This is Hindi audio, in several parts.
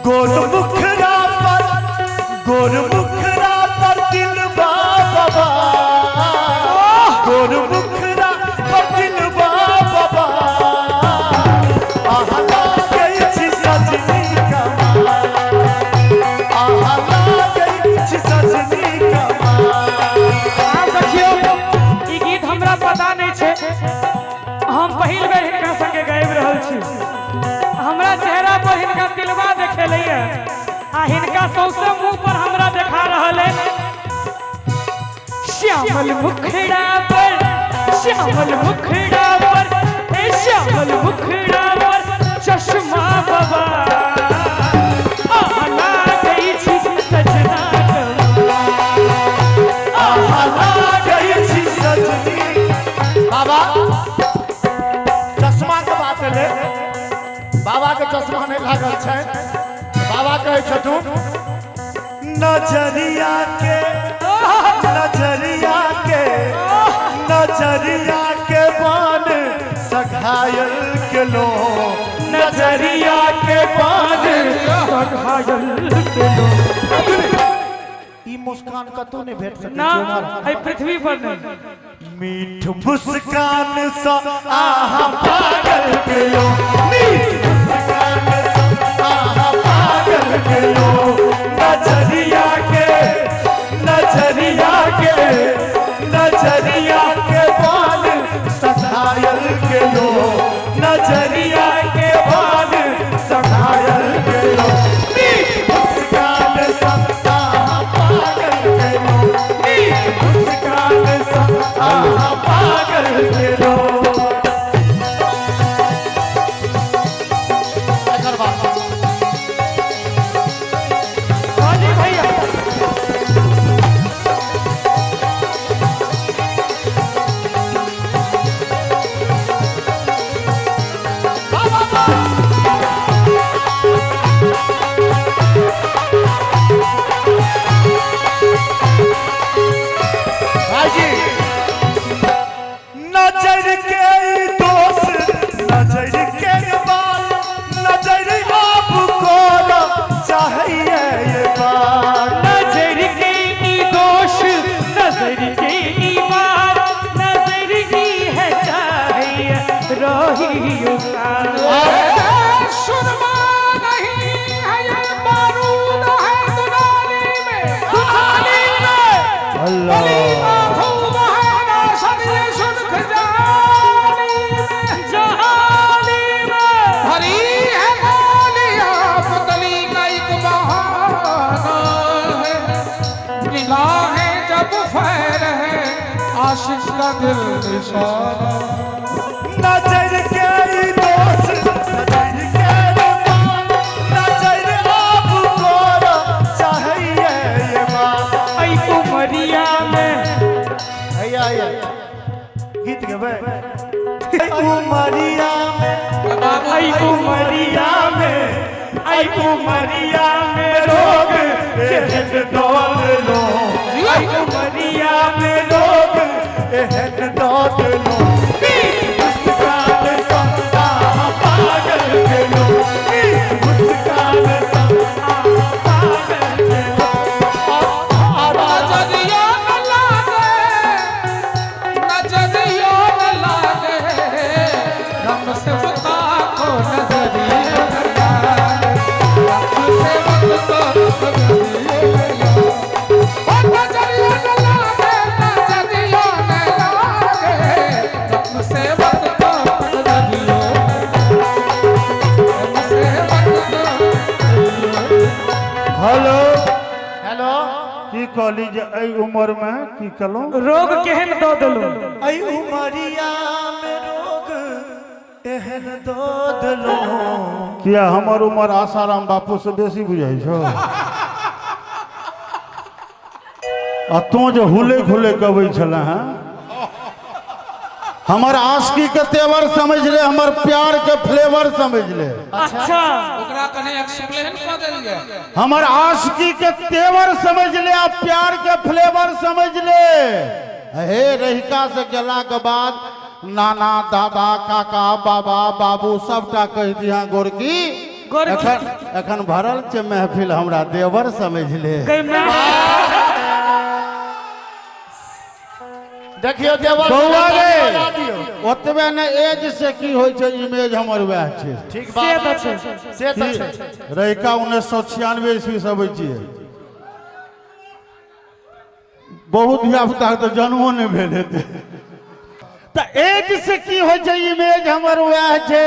गोर मुखरा पर दिल बाबा, गोर मुखरा पर दिल बाबा, आहला गई छी सजनी कमाल, आहला गई छी सजनी कमाल। देखियो ई गीत हमरा पता नहीं छे, हम पहिल बेर हिनका संगे गाबि रहल छी। हमरा चेहरा पर हिनका दिलवा देखेले आ हिनका सौसे मुंह पर हमरा देखा रहल है। श्यामल मुखड़ा पर, श्यामल मुखड़ा पर, श्यामल मुखड़ा पर चश्मा बाबा, आहला गई छी सजना कमाल, आहला गई छी सजनी। बाबा चश्मा के बात ले, बाबा के चश्मा नहीं लागल छै। बाबा कहे छथुन नजरिया के, नजरिया के, नजरिया के बान सघायल के लो, नजरिया के बान सघायल के लो। ई मुस्कान कतो नहीं भेट सकै ना छै है पृथ्वी पर नहीं। मीठ मुस्कान सा आहा पागल के लो, मीठ मुस्कान सा आहा पागल के लो, नजरिया के, नजरिया के, नजरिया के बाल सघायल के लो, नजरिया के बाल सघायल के लो, मीठ मुस्कान सा आहा पागल के लो, मीठ मुस्कान सा आहा पागल के लो। हाजी भैया हाजी नजर के दोस्त, नजर के बाल, नजर आपको चाहिए ये बात, नजर के ई दोष, नजर के ई बात, नजर की है चाहिए रोही उसान। सुरमा नहीं है ये बारूद है दुनाली में, दुनाली में अल्लाह खूब है ना सदी सुनख जानी में, जहानी में हरी है गालियां पुतली का एक बहाना है, निगाहें जब फैर है आशिक का दिल निशाना। नजर के दोस्त, नजर के बाल, नजर आपको चाहिए ये बात। आई उमरिया में गीत गेबै उमरिया में, आई उमरिया में, आई उमरिया में रोग एहन दौड़ लो, आई उमरिया में लोग एहन दौड़ लो, मुस्कान सा आहा पागल के लो, मुस्कान सा आहा पागल के लो। नजरिया न लागे, नजरिया न लागे, हमसे बता को नजरिया न लागे, हमसे बता को नजरिया न लागे, ओ नजरिया न लागे, नजरिया न लागे, हमसे बता को नजरिया न लागे, हमसे बता। हेलो हेलो की कहली जे एहि उम्र में की कलो रोग केहन दो दिलो। आई उमरिया में रोग एहन दौड़ लो। किया हमर उम्र आसाराम बापू से बेसी बुझाई छो आ तू जो हुले खुले कबै छले हैं हमर आशिकी के तेवर समझ ले, हमर प्यार के फ्लेवर समझ ले, अच्छा ओकरा कने एक्सप्लेन कर देल जाय। हमर आशिकी के तेवर समझ ले आ प्यार के फ्लेवर समझ ले। हे रहिका से गेला के बाद नाना दादा काका बाबा बाबू सबटा कह दिया गोरकी गोर एखन भरल छै महफिल हमरा देवर समझ ले। देखियो देवर बौआ रे बना दियो। ओतबे ने एज से की होय छै इमेज हमर वएह छै। ठीक बात छै से त छै। रहिका 1996 ईस्वी से अबै छियै। बहुत धिया पुता के जन्मो नहीं भेल हेतै त एज से की होय छै इमेज हमर वएह छै।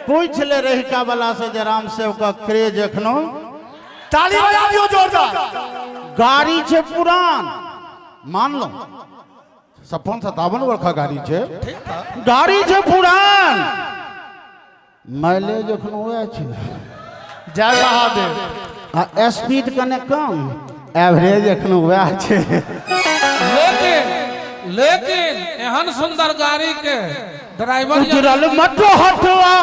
पूछ ले रहिका वाला से जे राम सेव का क्रेज एखनो। ताली बजा दियो जोरदार। गाड़ी छै पुरान मान लो 56-57 वर्ष का गाड़ी छै। गाड़ी छै पुरान माइलेज एखनो वएह छै। जय महादेव। आ स्पीड कने कम एवरेज एखनो वएह छै। लेकिन एहन सुंदर गाड़ी के ड्राइवर उजरल मत हटवा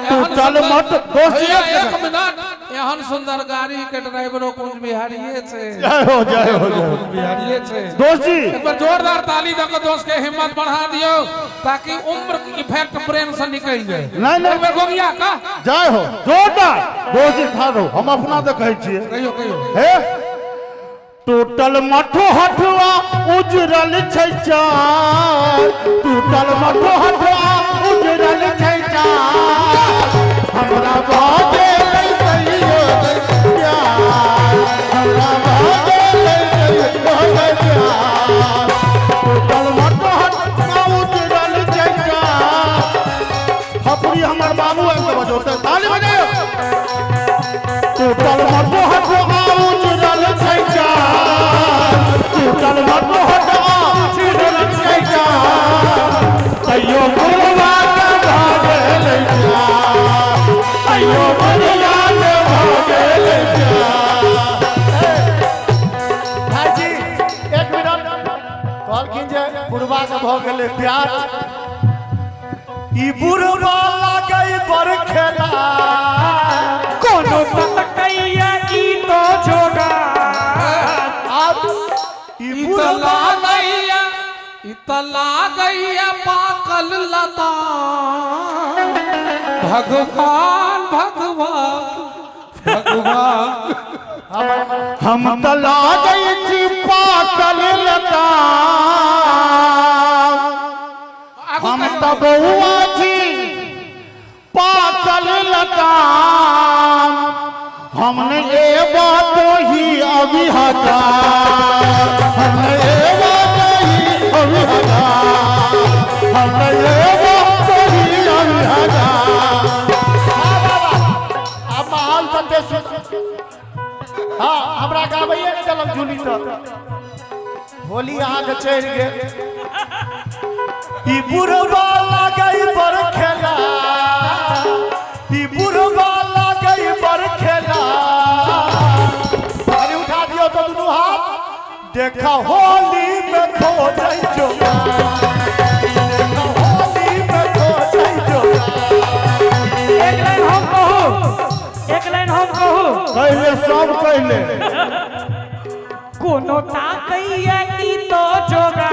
टूटल मत दोषिया। एक मिनट एहन सुंदर गाड़ी के ड्राइवरो कुंज बिहारिये छे। जय हो जय हो कुंज बिहारिये छे। दोषी एक बार जोरदार ताली देकर दोस्त के हिम्मत बढ़ा दियो ताकि उम्र की इफेक्ट ब्रेन से निकल जाए। नहीं गोगिया का जय हो जोरदार दोषी ठाड़ो हम अपना देखै छियै। कहियो कहियो हे टूटल मठो हटवा उजरल छै चार। टूटल मठो हटवा उजरल छै चार। हमरा भागे नहीं कहियो प्यार। हमरा भागे नहीं कहियो प्यार। टूटल मठो हटवा उजरल छै चार। खपरी हमर बाबू के बजोते ताली बजाओ। टूटल मठो हटवा उजरल छै चार। टूटल मठो हटवा उजरल छै चार। अयो गुरुवा के भागे ले जा। अयो गुरुवा के भागे ले जा। भाई जी एक मिनट कहलखिन जे बुढ़वा के भ गेलै प्यार। ई बुढ़वा लागै बड़ खेला। कोनो तकैया ई तो जोगा। अब ई बुढ़वा इतला गैया पाकल लता। भगवान भगवान भगवान हम तला गई छी पाकल लता। हम तबुआ छी पाकल लता। हमने ये बात ही अभी हटा। हमने ये बात ही अभी हटा। हमने ये बात ही अभी हटा। अब माहौल बनते हाँ हमरा गाबैए नहीं चलम झूली तो होली अहाँ के चढ़ गेल। ई बुढ़वा लागै बड़ खेला। ई बुढ़वा लागै बड़ खेला। अरे उठा दियो तो दुनू हाथ। देखा होली में खो जाइ जो। देखा होली में खो जाइ जो। एक लाइन हम कहू एक लाइन हम कहू। पहले सब पहले कोनो ताकैया ई तो जोगा।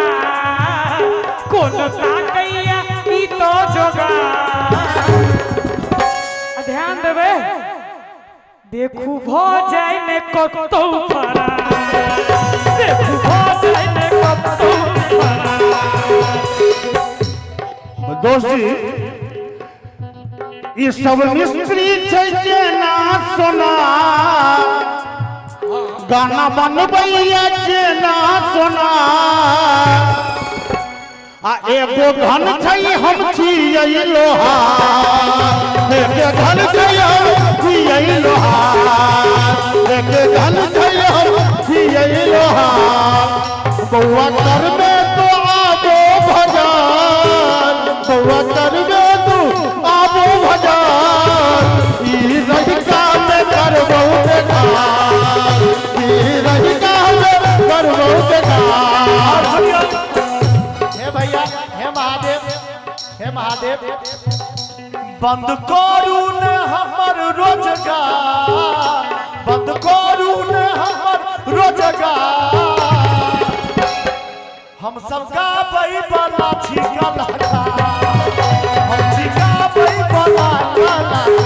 कोनो ताकैया ई तो जोगा। ध्यान देबे देखू भ जाय ने कतौ फरा। देखू भ जाय ने कतौ फरा। दोषी ई सब मिस्त्री छै जेना सोना। गाना बनबैया जेना सोना। आ एगो धन छै हम छियै लोहा। एगो धन छै हम छियै लोहा। एगो धन छै हम छियै लोहा। बउआ करबे तो आबो भजन। बउआ करबे तो आबो भजन। ई रहिका में करबो बेकार। ई रहिका में करबो बेकार। हे भैया हे महादेव हे महादेव बंद करू ने हमर रोजगार। बंद करू ने हमर रोजगार। हम सब गाबै बला छी कलाकार। हम छी गाबै बला कलाकार।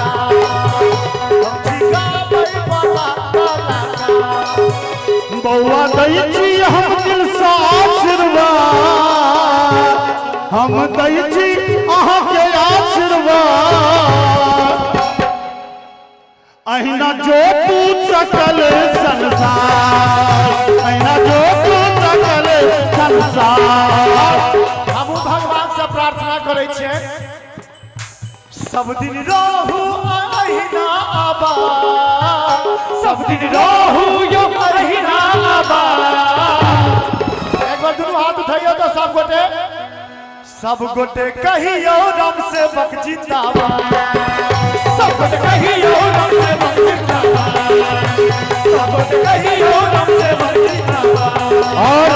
दै छी हम दिल से आशीर्वाद, हम दै छी अहाँ के आशीर्वाद। अहिना जो तू सकल संसार, अहिना जो तू सकल संसार। हम भगवान से प्रार्थना करे छे सब दिन रहू अहिना आबा, सब दिन रहू यो अहिना आबा। एक बार दोनों हाथ उठाइयो तो सब गोटे कहियो राम से बक जिंदाबाद, सब गोटे कहियो राम से बक जिंदाबाद, सब गोटे कहियो राम से बक जिंदाबाद। और